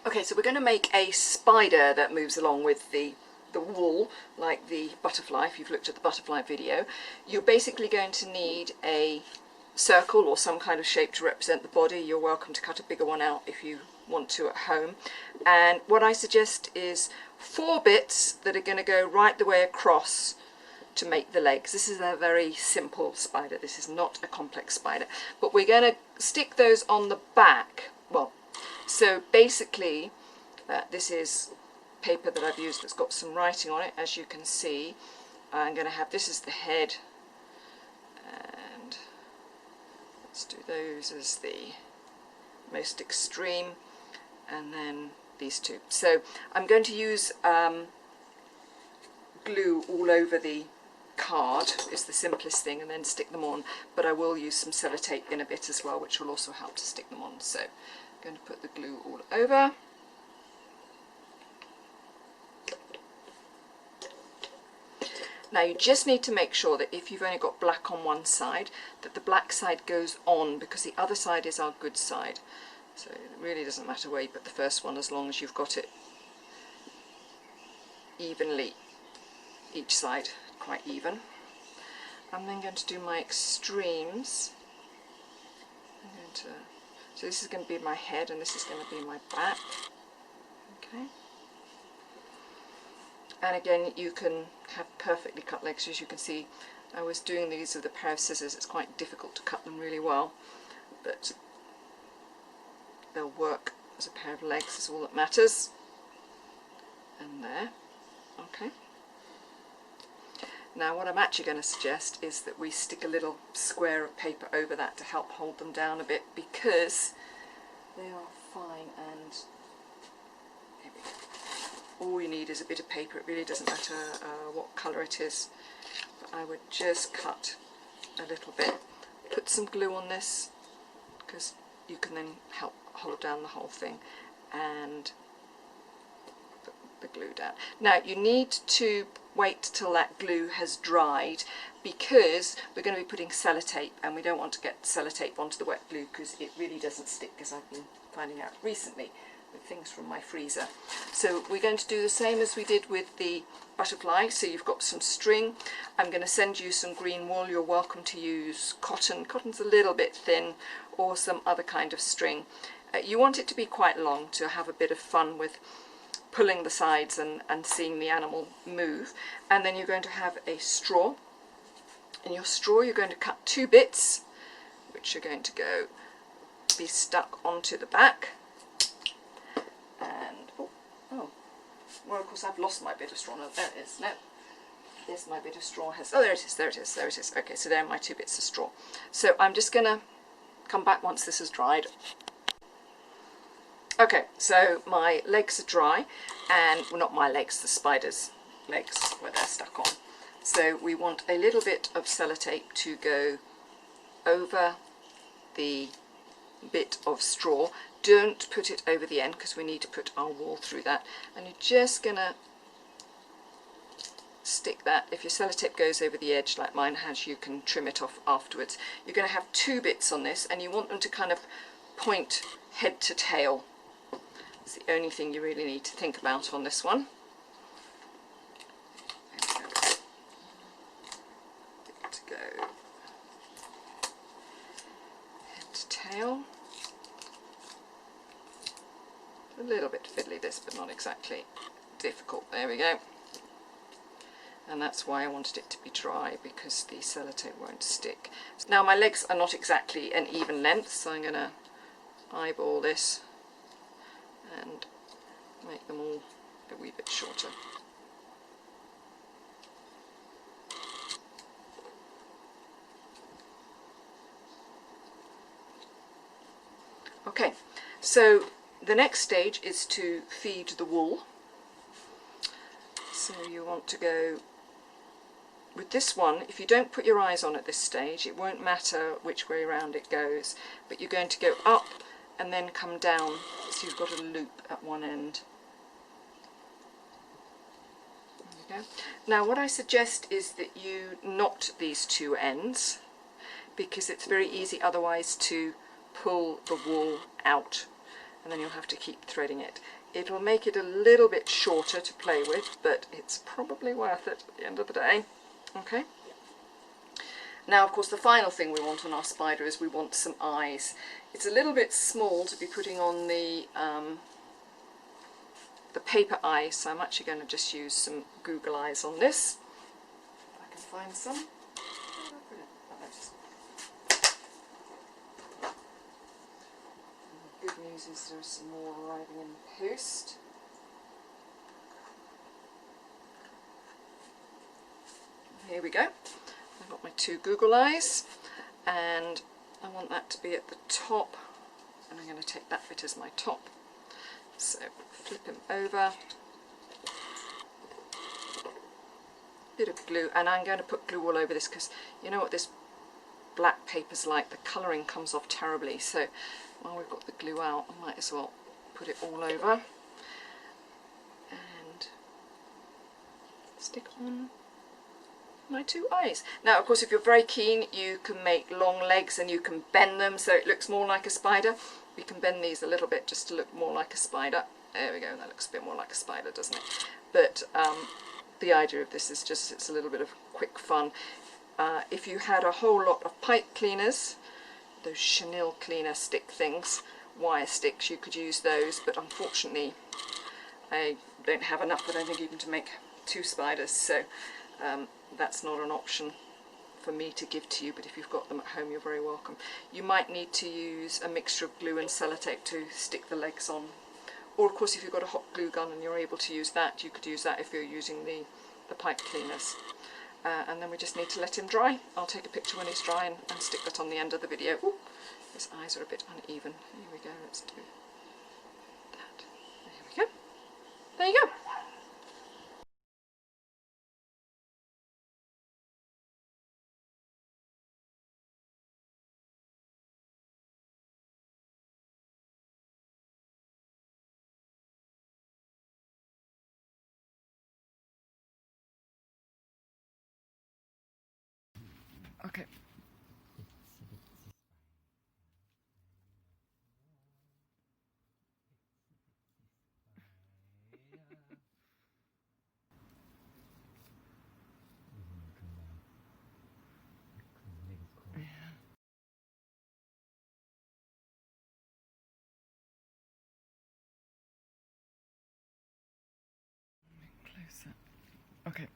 Okay, so we're going to make a spider that moves along with the wool, like the butterfly. If you've looked at the butterfly video, you're basically going to need a circle or some kind of shape to represent the body. You're welcome to cut a bigger one out if you want to at home. And what I suggest is 4 bits that are going to go right the way across to make the legs. This is a very simple spider. This is not a complex spider. But we're going to stick those on the back. Well, so basically this is paper that I've used that's got some writing on it, as you can see. I'm going to have, this is the head, and let's do those as the most extreme, and then these two. So I'm going to use glue all over the card, is the simplest thing, and then stick them on, but I will use some sellotape in a bit as well, which will also help to stick them on. So I'm going to put the glue all over. Now you just need to make sure that if you've only got black on one side, that the black side goes on, because the other side is our good side. So it really doesn't matter where you put the first one, as long as you've got it evenly, each side quite even. I'm then going to do my extremes. So this is going to be my head, and this is going to be my back. Okay. And again, you can have perfectly cut legs. As you can see, I was doing these with a pair of scissors. It's quite difficult to cut them really well, but they'll work as a pair of legs, is all that matters. And there. Okay. Now what I'm actually going to suggest is that we stick a little square of paper over that to help hold them down a bit, because they are fine, and here we go. All you need is a bit of paper. It really doesn't matter what colour it is, but I would just cut a little bit, put some glue on this, because you can then help hold down the whole thing, and put the glue down. Now you need to wait till that glue has dried, because we're going to be putting sellotape, and we don't want to get sellotape onto the wet glue, because it really doesn't stick, as I've been finding out recently with things from my freezer. So we're going to do the same as we did with the butterfly. So you've got some string. I'm going to send you some green wool. You're welcome to use cotton. Cotton's a little bit thin, or some other kind of string. You want it to be quite long to have a bit of fun with pulling the sides and seeing the animal move. And then you're going to have a straw. In your straw you're going to cut 2 bits, which are going to be stuck onto the back. And well, of course I've lost my bit of straw. No, there it is. No, there's my bit of straw. There it is, there it is, there it is. Okay, so there are my 2 bits of straw. So I'm just going to come back once this has dried. Okay, so my legs are dry, and well, not my legs, the spider's legs, where they're stuck on. So we want a little bit of sellotape to go over the bit of straw. Don't put it over the end, because we need to put our wool through that. And you're just going to stick that. If your sellotape goes over the edge like mine has, you can trim it off afterwards. You're going to have 2 bits on this, and you want them to kind of point head to tail. It's the only thing you really need to think about on this one. To go head to tail. A little bit fiddly this, but not exactly difficult. There we go. And that's why I wanted it to be dry, because the sellotape won't stick. Now my legs are not exactly an even length, so I'm going to eyeball this and make them all a wee bit shorter. Okay, so the next stage is to feed the wool. So you want to go with this one. If you don't put your eyes on at this stage, it won't matter which way around it goes, but you're going to go up and then come down, so you've got a loop at one end. There you go. Now what I suggest is that you knot these 2 ends, because it's very easy otherwise to pull the wool out. and then you'll have to keep threading it. It'll make it a little bit shorter to play with, but it's probably worth it at the end of the day. Okay. Now, of course, the final thing we want on our spider is we want some eyes. It's a little bit small to be putting on the paper eyes, so I'm actually going to just use some Google eyes on this. If I can find some. The good news is there's some more arriving in the post. Here we go. I've got my two Google eyes, and I want that to be at the top, and I'm going to take that bit as my top. So flip him over, bit of glue, and I'm going to put glue all over this because you know what this black paper's like, the colouring comes off terribly, so while we've got the glue out I might as well put it all over and stick on my two eyes. Now, of course, if you're very keen, you can make long legs and you can bend them so it looks more like a spider. We can bend these a little bit just to look more like a spider. There we go, that looks a bit more like a spider, doesn't it? But the idea of this is just it's a little bit of quick fun. If you had a whole lot of pipe cleaners, those chenille cleaner stick things, wire sticks, you could use those, but unfortunately I don't have enough, I don't think, even to make two spiders, so that's not an option for me to give to you, but if you've got them at home, you're very welcome. You might need to use a mixture of glue and sellotape to stick the legs on, or of course if you've got a hot glue gun and you're able to use that, you could use that if you're using the pipe cleaners. And then we just need to let him dry. I'll take a picture when he's dry and stick that on the end of the video. Ooh, his eyes are a bit uneven. Here we go, let's do that. There we go. There you go. Okay. Closer. Okay.